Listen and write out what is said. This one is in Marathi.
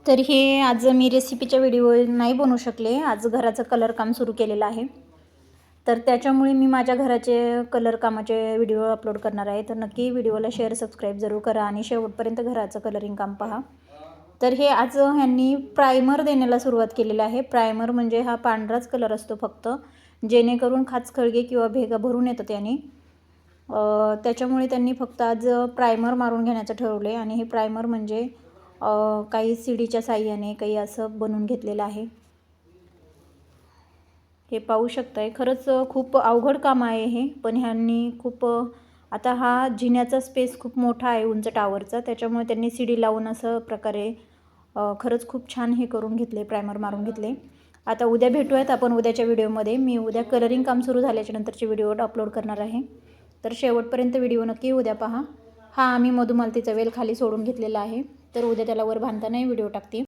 तर हे आज मी रेसिपीच्या व्हिडिओ नाही बनवू शकले. आज घराचं कलर काम सुरू केलेलं आहे, तर त्याच्यामुळे मी माझ्या घराचे कलर कामाचे व्हिडिओ अपलोड करणार आहे. तर नक्की व्हिडिओला शेअर सबस्क्राईब जरूर करा आणि शेवटपर्यंत घराचं कलरिंग काम पहा. तर हे आज ह्यांनी प्रायमर देण्याला सुरुवात केलेली आहे. प्रायमर म्हणजे हा पांढराच कलर असतो फक्त, जेणेकरून खाचखळगे किंवा भेगा भरून येतं त्याने. त्याच्यामुळे त्यांनी फक्त आज प्रायमर मारून घेण्याचं ठरवले आणि हे प्रायमर म्हणजे काही सीडीच्या साह्याने काही असं बनवून घेतलेलं आहे. हे पाहू शकताय. खरंच खूप अवघड काम आहे हे, पण ह्यांनी खूप आता हा जिन्याचा स्पेस खूप मोठा आहे उंच टावरचा, त्याच्यामुळे त्यांनी सीडी लावून असं प्रकारे खरंच खूप छान हे करून घेतले, प्रायमर मारून घेतले. आता उद्या भेटूयात आपण उद्याच्या व्हिडिओमध्ये. मी उद्या कलरिंग काम सुरू झाल्याच्या नंतरचे व्हिडिओ अपलोड करणार आहे, तर शेवटपर्यंत व्हिडिओ नक्की उद्या पहा. हा आम्ही मधुमालतीचा वेल खाली सोडून घेतलेला आहे, तर उद्या त्याला वर बांधतानाही व्हिडिओ टाकते.